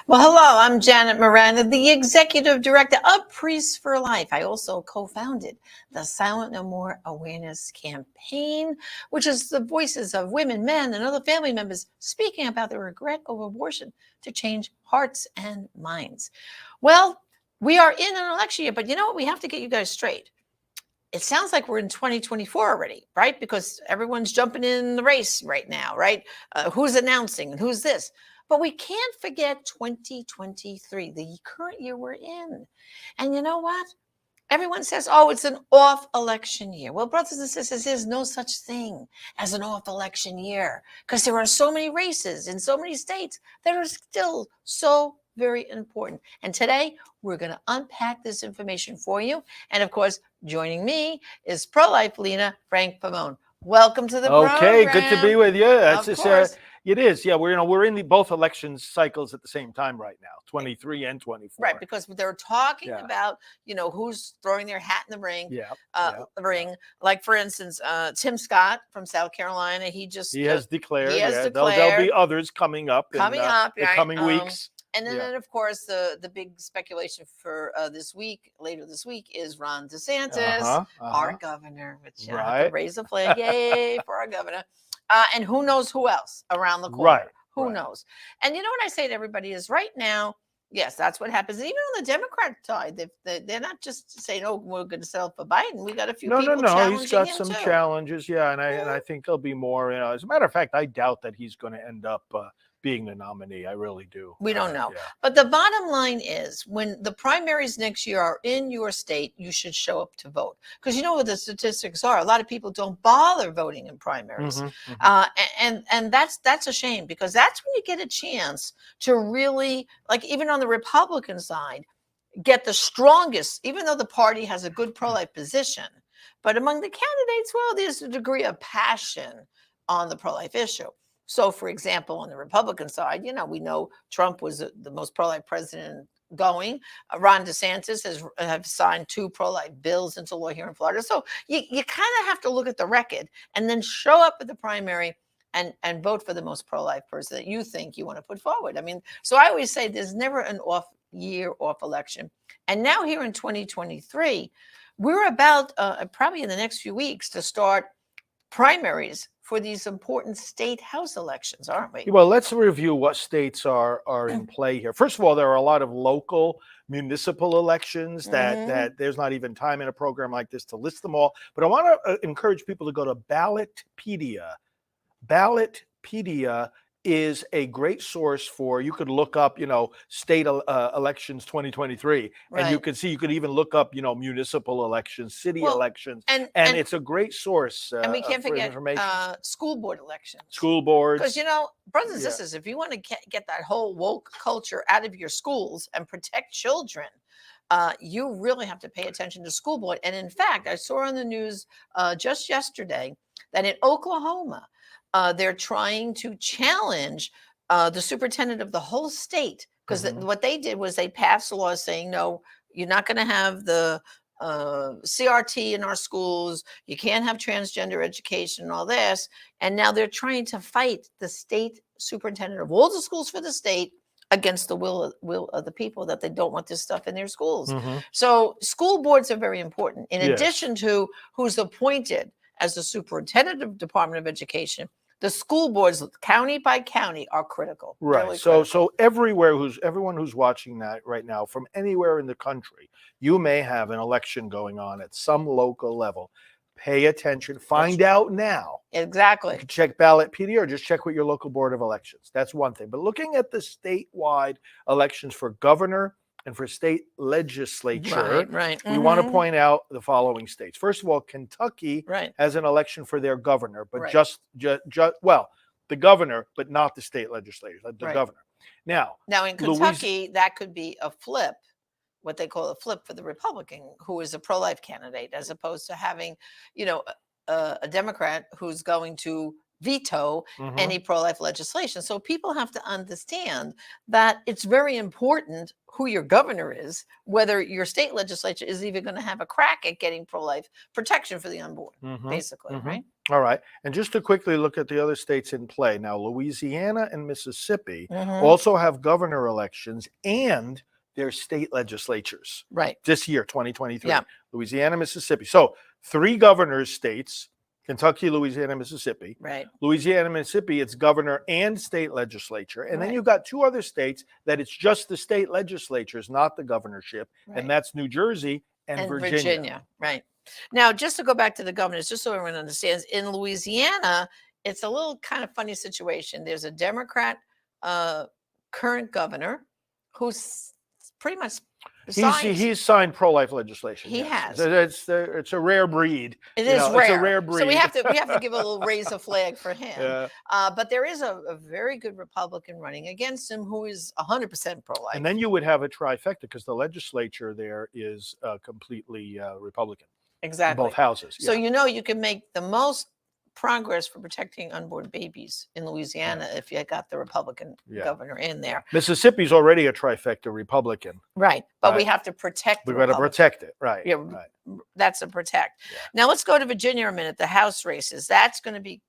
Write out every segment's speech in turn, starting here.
Well, hello, I'm Janet Morana, the Executive Director of Priests for Life. I also co-founded the Silent No More Awareness Campaign, which is the voices of women, men, and other family members speaking about their regret over abortion to change hearts and minds. Well, we are in an election year, but you know what? We have to get you guys straight. It sounds like we're in 2024 already, right? Because everyone's jumping in the race right now, right? Who's announcing and who's this? But we can't forget 2023, the current year we're in. And you know what? Everyone says, oh, it's an off election year. Well, brothers and sisters, there's no such thing as an off election year because there are so many races in so many states that are still so very important. And today we're going to unpack this information for you. And of course, joining me is pro-life leader Frank Pavone. Welcome to the program. Okay, good to be with you. That's Of just, course. it is. Yeah, we're in both election cycles at the same time right now, 23 and 24. Right, because they're talking Yeah. about, who's throwing their hat in the ring. Yeah. The ring. Like, for instance, Tim Scott from South Carolina, he has declared. He has yeah, declared. There'll be others coming up in the right? coming weeks. And then, of course, the big speculation for later this week, is Ron DeSantis, our governor, which I have to raise a flag, yay, for our governor. And who knows who else around the corner. Right. Who knows? And you know what I say to everybody is right now, yes, that's what happens. Even on the Democrat side, they're not just saying, "Oh, we're going to settle for Biden." We got a few people challenging He's got him some too. challenges, and I think there'll be more. As a matter of fact, I doubt that he's going to end up being the nominee. I really do. We don't know. Yeah. But the bottom line is when the primaries next year are in your state, you should show up to vote. Because you know what the statistics are. A lot of people don't bother voting in primaries. And that's a shame because that's when you get a chance to really, like even on the Republican side, get the strongest, even though the party has a good pro-life position. But among the candidates, well, there's a degree of passion on the pro-life issue. So, for example, on the Republican side, we know Trump was the most pro-life president going. Ron DeSantis have signed 2 pro-life bills into law here in Florida. So you kind of have to look at the record and then show up at the primary and vote for the most pro-life person that you think you want to put forward. I mean, so I always say there's never an off year, off election. And now here in 2023, we're about probably in the next few weeks to start primaries for these important state house elections, aren't we? Well, let's review what states are in play here. First of all, there are a lot of local municipal elections that there's not even time in a program like this to list them all. But I want to encourage people to go to Ballotpedia. Ballotpedia is a great source for, you could look up, state elections 2023, and you could even look up, municipal elections, city elections, and it's a great source. And we can't forget information. School board elections. School boards. Because, brothers and sisters, if you want to get that whole woke culture out of your schools and protect children, you really have to pay attention to school board. And in fact, I saw on the news just yesterday that in Oklahoma, they're trying to challenge the superintendent of the whole state because what they did was they passed laws saying, no, you're not going to have the CRT in our schools. You can't have transgender education and all this. And now they're trying to fight the state superintendent of all the schools for the state against the will of the people that they don't want this stuff in their schools. So school boards are very important. In addition to who's appointed as the superintendent of Department of Education, the school boards, county by county, are critical. Right. Really so everyone who's watching that right now from anywhere in the country, you may have an election going on at some local level. Pay attention. Find out now. Exactly. You can check Ballotpedia or just check with your local board of elections. That's one thing. But looking at the statewide elections for governor and for state legislature, we want to point out the following states. First of all, Kentucky has an election for their governor, but just the governor, but not the state legislators, the governor. Now in Kentucky, that could be a flip, what they call a flip for the Republican, who is a pro-life candidate, as opposed to having, a Democrat who's going to veto any pro-life legislation. So people have to understand that it's very important who your governor is, whether your state legislature is even going to have a crack at getting pro-life protection for the unborn, basically, right? All right. And just to quickly look at the other states in play. Now, Louisiana and Mississippi also have governor elections and their state legislatures. Right. This year, 2023. Yeah. Louisiana, Mississippi. So 3 governors states, Kentucky, Louisiana, Mississippi. Right. Louisiana, Mississippi, it's governor and state legislature. And then you've got 2 other states that it's just the state legislatures, not the governorship. And that's New Jersey and Virginia. Right. Now, just to go back to the governors, just so everyone understands, in Louisiana, it's a little kind of funny situation. There's a Democrat current governor who's pretty much he's signed pro-life legislation. He has. It's a rare breed. It is rare. It's a rare breed. So we have to give a little raise a flag for him. But there is a very good Republican running against him who is 100% pro-life. And then you would have a trifecta because the legislature there is completely Republican. Exactly. In both houses. So you can make the most progress for protecting unborn babies in Louisiana if you got the Republican governor in there. Mississippi's already a trifecta Republican. Right. But we have to protect We've got to protect it. Right. Yeah. Right. That's a protect. Yeah. Now let's go to Virginia a minute. The House races. That's going to be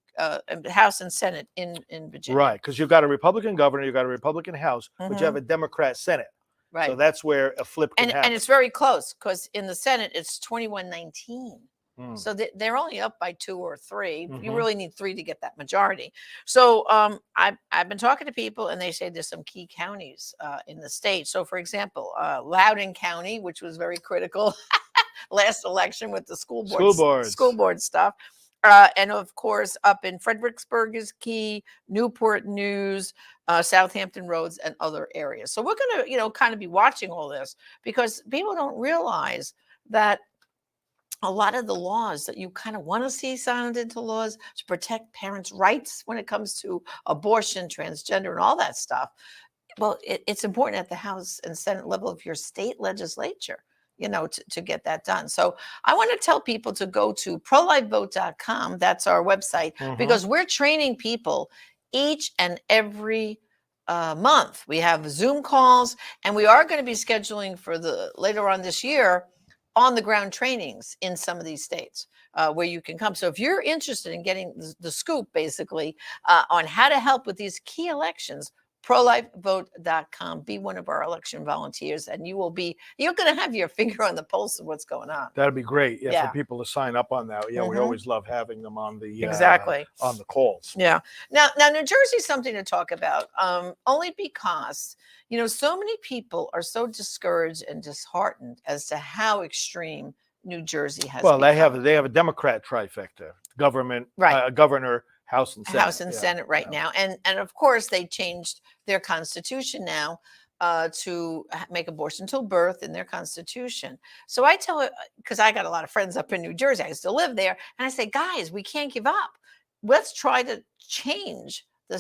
House and Senate in Virginia. Right. Because you've got a Republican governor, you've got a Republican House, but you have a Democrat Senate. Right. So that's where a flip can happen. And it's very close because in the Senate, it's 21-19. So they're only up by 2 or 3. You really need 3 to get that majority. So I've been talking to people and they say there's some key counties in the state. So for example, Loudoun County, which was very critical last election with the school board stuff. And of course, up in Fredericksburg is key, Newport News, Southampton Roads, and other areas. So we're going to, kind of be watching all this because people don't realize that a lot of the laws that you kind of want to see signed into laws to protect parents' rights when it comes to abortion, transgender, and all that stuff. Well, it's important at the House and Senate level of your state legislature, to get that done. So I want to tell people to go to prolifevote.com. That's our website, because we're training people each and every month. We have Zoom calls, and we are going to be scheduling for later on this year on the ground trainings in some of these states where you can come. So if you're interested in getting the scoop, basically, on how to help with these key elections, prolifevote.com. Be one of our election volunteers, and you're going to have your finger on the pulse of what's going on. That'd be great. Yeah, for people to sign up on that. Yeah, we always love having them on the on the calls. Yeah. Now New Jersey's something to talk about, only because so many people are so discouraged and disheartened as to how extreme New Jersey has become. They have a Democrat trifecta: government, governor, House and Senate. Now. And of course, they changed their constitution now to make abortion till birth in their constitution. So I tell it, because I got a lot of friends up in New Jersey, I still live there, and I say, guys, we can't give up. Let's try to change the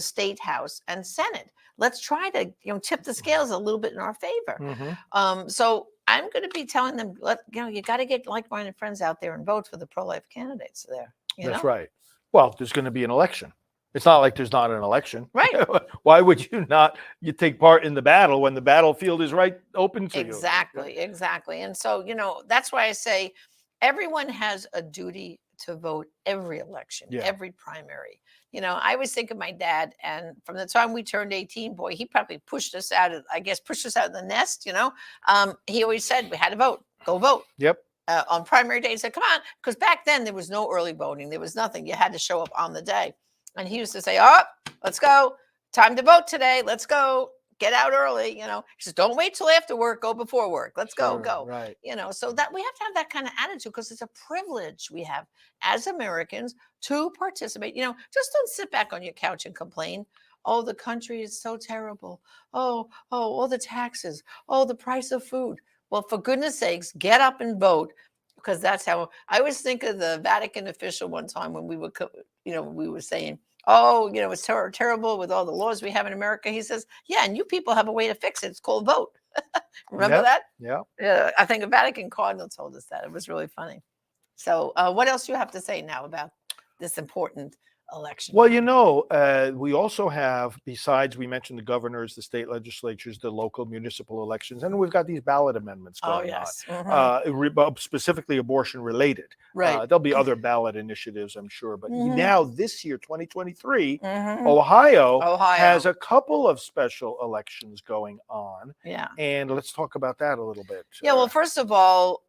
state House and Senate. Let's try to tip the scales a little bit in our favor. So I'm going to be telling them, you got to get like-minded friends out there and vote for the pro-life candidates there. That's right. Well, there's going to be an election. It's not like there's not an election. Right. Why would you take part in the battle when the battlefield is right open to you? Exactly. And so, that's why I say everyone has a duty to vote every election, every primary. I always think of my dad, and from the time we turned 18, boy, he probably pushed us out of the nest, he always said we had to vote, go vote. Yep. On primary day, he said, come on, because back then there was no early voting. There was nothing. You had to show up on the day. And he used to say, let's go. Time to vote today. Let's go. Get out early. He says, don't wait till after work. Go before work. Let's go. Right. So that we have to have that kind of attitude because it's a privilege we have as Americans to participate. Just don't sit back on your couch and complain. Oh, the country is so terrible. Oh, all the taxes. Oh, the price of food. Well, for goodness sakes, get up and vote, because that's how I always think of the Vatican official one time when we were saying, it's terrible with all the laws we have in America. He says, yeah, and you people have a way to fix it. It's called vote. Remember that? Yeah. I think a Vatican cardinal told us that. It was really funny. So what else do you have to say now about this important election. Well, we also have, besides, we mentioned the governors, the state legislatures, the local municipal elections, and we've got these ballot amendments going on, specifically abortion related. Right. There'll be other ballot initiatives, I'm sure. But now this year, 2023, Ohio has a couple of special elections going on. Yeah. And let's talk about that a little bit. Yeah. Well, first of all,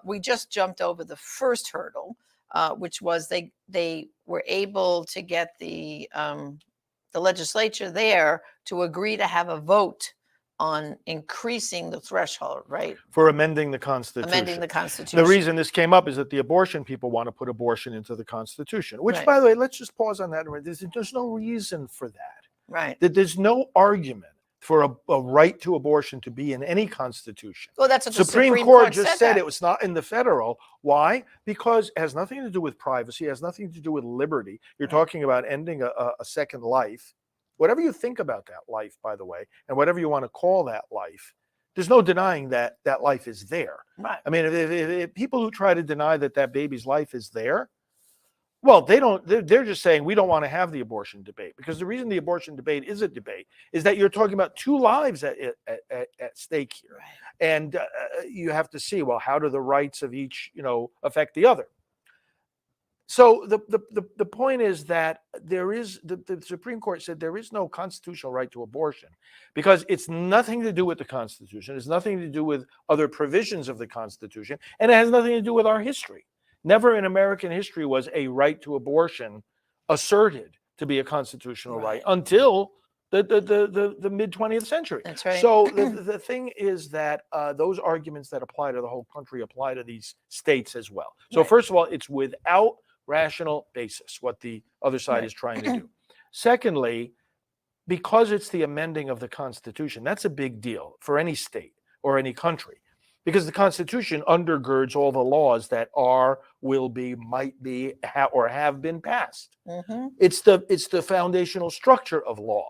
we just jumped over the first hurdle, which was they were able to get the legislature there to agree to have a vote on increasing the threshold, right? For amending the Constitution. Amending the Constitution. The reason this came up is that the abortion people want to put abortion into the Constitution, which, by the way, let's just pause on that. There's no reason for that. Right. There's no argument for a right to abortion to be in any constitution. Well, that's what the Supreme Court just said it was not in the federal. Why? Because it has nothing to do with privacy, it has nothing to do with liberty. You're talking about ending a second life. Whatever you think about that life, by the way, and whatever you want to call that life, there's no denying that that life is there. Right. I mean, if people who try to deny that baby's life is there, well, they're just saying we don't want to have the abortion debate, because the reason the abortion debate is a debate is that you're talking about two lives at stake here. Right. And you have to see, well, how do the rights of each, affect the other? So the point is that there is, the Supreme Court said there is no constitutional right to abortion because it's nothing to do with the Constitution. It's nothing to do with other provisions of the Constitution, and it has nothing to do with our history. Never in American history was a right to abortion asserted to be a constitutional right until the mid 20th century. That's right. So the thing is that those arguments that apply to the whole country apply to these states as well. So first of all, it's without rational basis what the other side is trying to do. Secondly, because it's the amending of the Constitution, that's a big deal for any state or any country, because the Constitution undergirds all the laws that are, will be, might be, or have been passed. It's the foundational structure of law.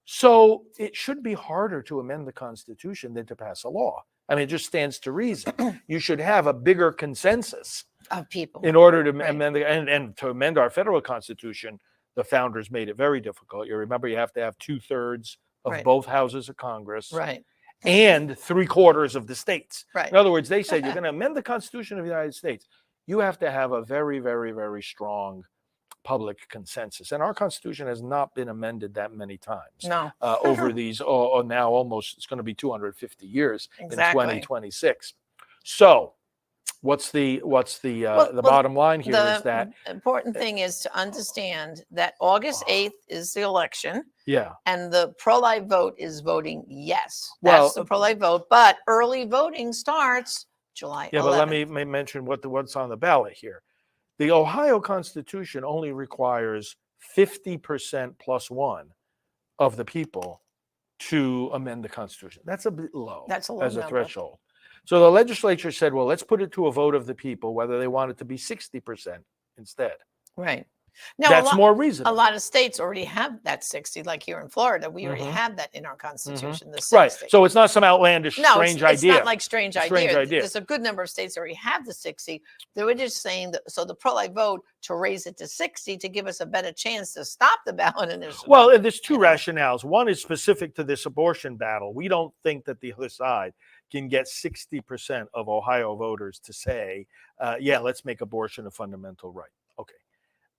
So it should be harder to amend the Constitution than to pass a law. I mean, it just stands to reason. You should have a bigger consensus of people in order to amend and to amend our federal Constitution. The founders made it very difficult. You remember, you have to have 2/3 of both houses of Congress, and 3/4 of the states. In other words, they said you're going to amend the Constitution of the United States, you have to have a very, very, very strong public consensus. And our Constitution has not been amended that many times. No. Over these, now almost, it's going to be 250 years in 2026. So what's the bottom line here is that the important thing is to understand that August 8th is the election. Yeah. And the pro-life vote is voting yes. That's the pro-life vote. But early voting starts July 11th. Yeah, but let me mention what's on the ballot here. The Ohio Constitution only requires 50% plus one of the people to amend the Constitution. That's a bit low. That's a low as a number. threshold. So the legislature said, well, let's put it to a vote of the people, whether they want it to be 60% instead. Right. Now, that's more reasonable. A lot of states already have that 60, like here in Florida. We already have that in our Constitution, the 60. Right. So it's not some outlandish, strange idea. It's not like strange idea. There's a good number of states that already have the 60. They were just saying that, so the pro-life vote to raise it to 60 to give us a better chance to stop the ballot initiative. Well, there's two rationales. One is specific to this abortion battle. We don't think that the other side can get 60% of Ohio voters to say, yeah, let's make abortion a fundamental right. Okay.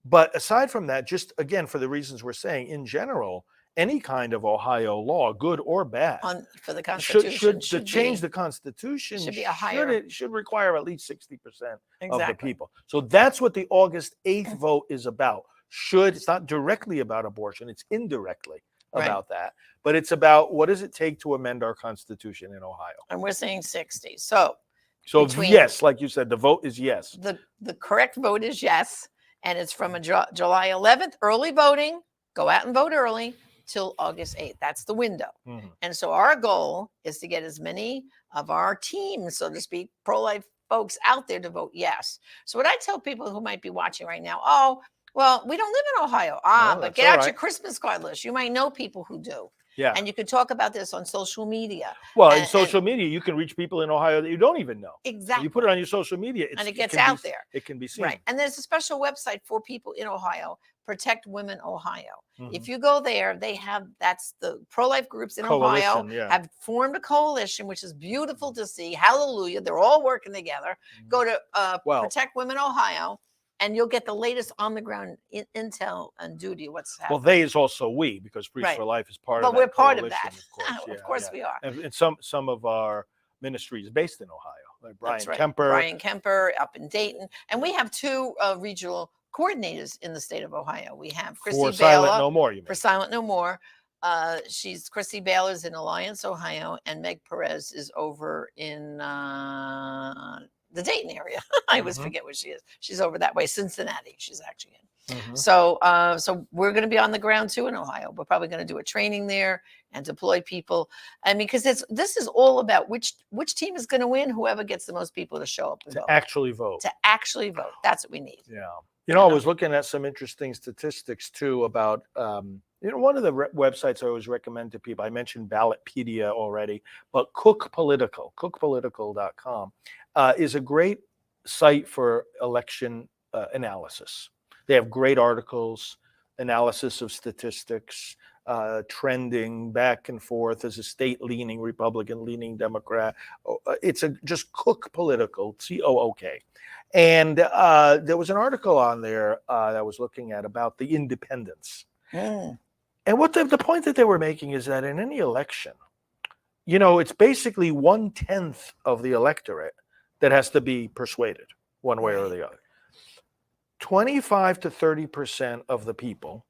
But aside from that, just again, for the reasons we're saying, in general, any kind of Ohio law, good or bad, for the Constitution should change the Constitution, should be a higher. should require at least 60% of the people. So that's what the August 8th vote is about. It's not directly about abortion, it's indirectly about that. But it's about, what does it take to amend our Constitution in Ohio? And we're saying 60. So yes, like you said, the vote is yes. The correct vote is yes. And it's from July 11th, early voting. Go out and vote early till August 8th. That's the window. And so our goal is to get as many of our team, so to speak, pro-life folks out there to vote yes. So what I tell people who might be watching right now, oh, well, we don't live in Ohio. But get out your Christmas card list. You might know people who do. Yeah. And you can talk about this on social media. Well, in social media, you can reach people in Ohio that you don't even know. Exactly. You put it on your social media, and it gets out there. It can be seen. Right. And there's a special website for people in Ohio, Protect Women Ohio. If you go there, that's the pro-life groups in Ohio have formed a coalition, which is beautiful to see. Hallelujah. They're all working together. Go to Protect Women Ohio, and you'll get the latest on the ground intel and duty. What's happening. Well, they is also we, because Priests for Life is part of that. But we're part of that. Of course, of course we are. And some of our ministry is based in Ohio, like Brian Kemper up in Dayton. And we have 2 regional coordinators in the state of Ohio. We have Chrissy Baylor. For Silent No More, you mean? For Silent No More. Chrissy Baylor's in Alliance, Ohio, and Meg Perez is over in the Dayton area. I always forget where she is. She's over that way, Cincinnati. She's actually in. So we're going to be on the ground too in Ohio. We're probably going to do a training there and deploy people. I mean, because this is all about which team is going to win. Whoever gets the most people to show up and vote. Actually vote. To actually vote. That's what we need. Yeah. You know, I was looking at some interesting statistics too about, one of the websites I always recommend to people, I mentioned Ballotpedia already, but cookpolitical.com is a great site for election analysis. They have great articles, analysis of statistics, trending back and forth as a state-leaning Republican, leaning Democrat. It's just Cook Political, COOK. And there was an article on there that I was looking at about the independents. And what the point that they were making is that in any election, it's basically 1/10 of the electorate that has to be persuaded one way or the other. 25 to 30% of the people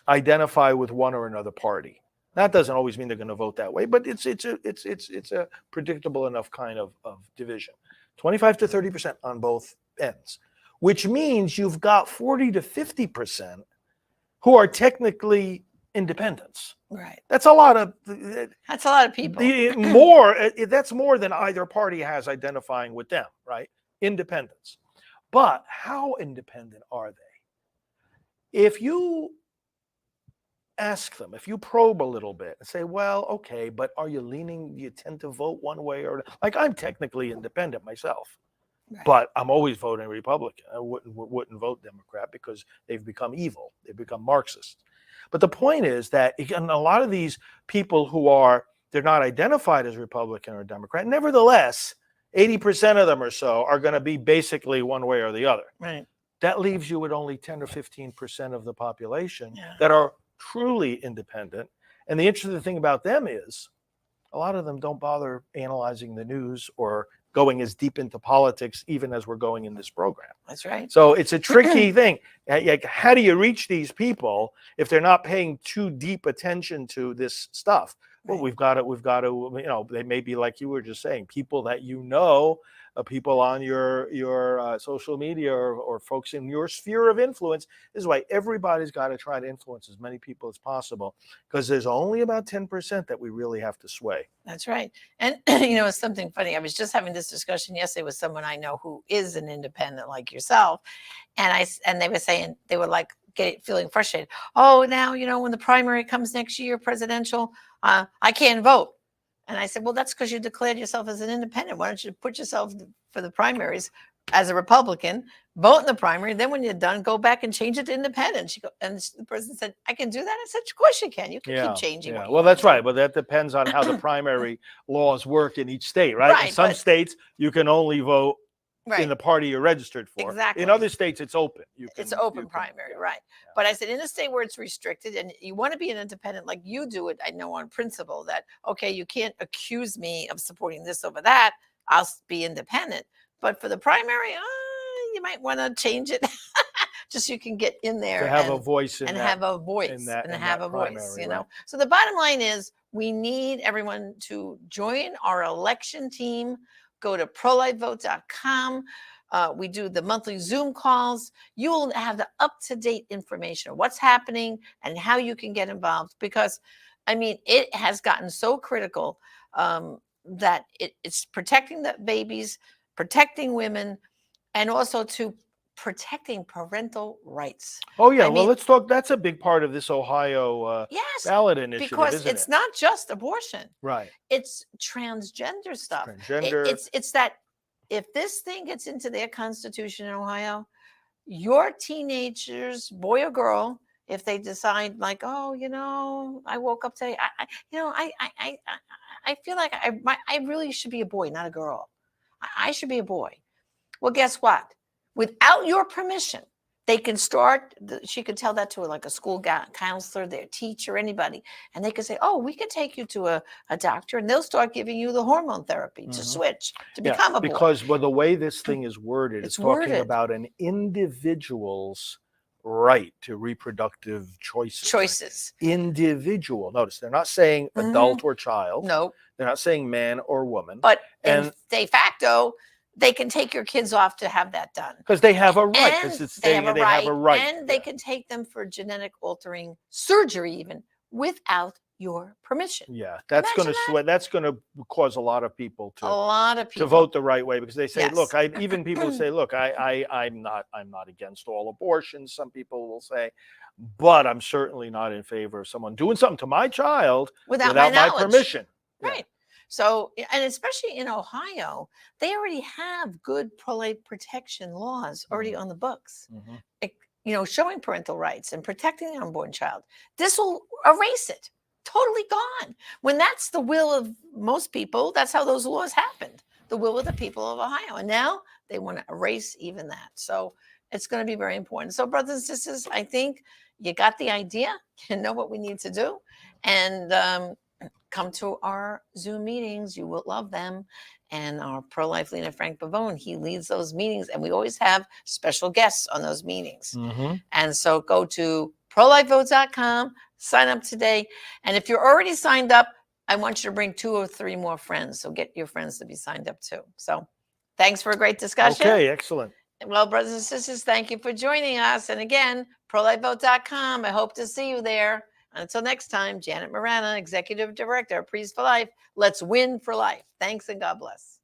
identify with one or another party. That doesn't always mean they're going to vote that way, but it's a predictable enough kind of division. 25 to 30% on both ends, which means you've got 40 to 50% who are technically independents. Right. That's a lot of people. That's more than either party has identifying with them, right? Independents. But how independent are they? If you ask them, if you probe a little bit and say, well, okay, but do you tend to vote one way or like I'm technically independent myself, but I'm always voting Republican. I wouldn't vote Democrat because they've become evil. They've become Marxist. But the point is that again, a lot of these people they're not identified as Republican or Democrat. Nevertheless, 80% of them or so are going to be basically one way or the other. Right. That leaves you with only 10 or 15% of the population that are truly independent. And the interesting thing about them is a lot of them don't bother analyzing the news or going as deep into politics, even as we're going in this program. That's right. So it's a tricky thing. Like, how do you reach these people if they're not paying too deep attention to this stuff? Well, we've got to, they may be like you were just saying, people that people on your social media or folks in your sphere of influence. This is why everybody's got to try to influence as many people as possible, because there's only about 10% that we really have to sway. That's right. And, it's something funny. I was just having this discussion yesterday with someone I know who is an independent like yourself. And they were saying, they were like feeling frustrated. Oh, now, when the primary comes next year, presidential, I can't vote. And I said, well, that's because you declared yourself as an independent. Why don't you put yourself for the primaries as a Republican, vote in the primary, then when you're done, go back and change it to independent. And the person said, I can do that. I said, of course you can. You can keep changing. Yeah. Well, that's right. But that depends on how the primary laws work in each state, right? In some states, you can only vote in the party you're registered for. Exactly. In other states, it's open. It's open primary, right? Yeah. But I said, in a state where it's restricted and you want to be an independent, like you do it, I know on principle that, okay, you can't accuse me of supporting this over that. I'll be independent. But for the primary, you might want to change it just so you can get in there to have a voice have a voice. So the bottom line is we need everyone to join our election team. Go to prolifevote.com. We do the monthly Zoom calls. You will have the up-to-date information of what's happening and how you can get involved, because, it has gotten so critical that it's protecting the babies, protecting women, and also to protecting parental rights. Oh yeah, well, let's talk. That's a big part of this Ohio yes, ballot initiative, because isn't it's it? not just abortion, Right? it's transgender stuff. Transgender. It's that if this thing gets into their constitution in Ohio, your teenagers, boy or girl, if they decide like, oh, I woke up today, I feel like I really should be a boy, not a girl. I should be a boy. Well, guess what? Without your permission, they can start. She could tell that to like a school counselor, their teacher, anybody, and they could say, "Oh, we could take you to a doctor, and they'll start giving you the hormone therapy to switch to become a boy." Because the way this thing is worded, it's talking about an individual's right to reproductive choices. Individual. Notice they're not saying adult or child. No, they're not saying man or woman. But de facto, they can take your kids off to have that done because they have a right. They have a right, and they can take them for genetic altering surgery even without your permission. Yeah, that's going to cause a lot of people to vote the right way, because they say, look, even people say, look, I'm not against all abortions. Some people will say, but I'm certainly not in favor of someone doing something to my child without my permission. Right. Yeah. So, and especially in Ohio, they already have good pro-life protection laws already on the books, showing parental rights and protecting the unborn child. This will erase it. Totally gone. When that's the will of most people, that's how those laws happened. The will of the people of Ohio. And now they want to erase even that. So it's going to be very important. So brothers and sisters, I think you got the idea. You know what we need to do. And come to our Zoom meetings. You will love them. And our pro-life leader, Frank Pavone, he leads those meetings. And we always have special guests on those meetings. And so go to prolifevote.com, sign up today. And if you're already signed up, I want you to bring 2 or 3 more friends. So get your friends to be signed up too. So thanks for a great discussion. Okay, excellent. Well, brothers and sisters, thank you for joining us. And again, prolifevote.com. I hope to see you there. Until next time, Janet Morana, Executive Director, Priest for Life. Let's win for life. Thanks and God bless.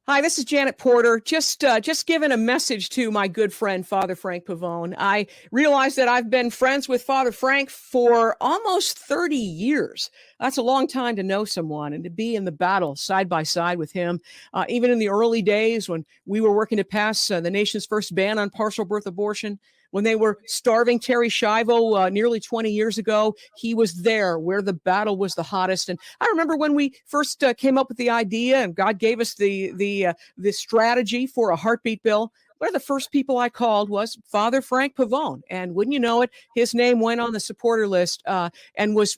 Hi, this is Janet Porter. Just giving a message to my good friend, Father Frank Pavone. I realize that I've been friends with Father Frank for almost 30 years. That's a long time to know someone and to be in the battle side by side with him. Even in the early days when we were working to pass the nation's first ban on partial birth abortion, when they were starving Terry Schiavo nearly 20 years ago, he was there where the battle was the hottest. And I remember when we first came up with the idea and God gave us the strategy for a heartbeat bill, one of the first people I called was Father Frank Pavone. And wouldn't you know it, his name went on the supporter list and was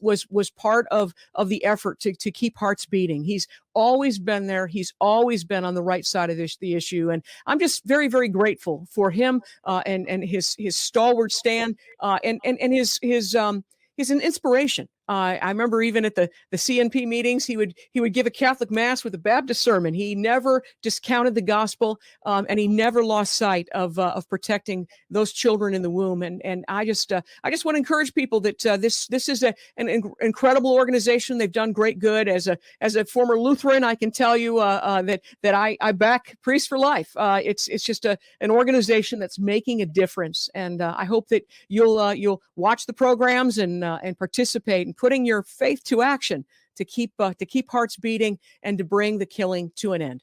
part of the effort to keep hearts beating. He's always been there. He's always been on the right side of the issue. And I'm just very, very grateful for him and his stalwart stand and his an inspiration. I remember even at the CNP meetings, he would give a Catholic mass with a Baptist sermon. He never discounted the gospel, and he never lost sight of protecting those children in the womb. And I just want to encourage people that this is an incredible organization. They've done great good. As a former Lutheran, I can tell you that I back Priests for Life. It's just an organization that's making a difference, and I hope that you'll watch the programs and participate and putting your faith to action to keep hearts beating and to bring the killing to an end.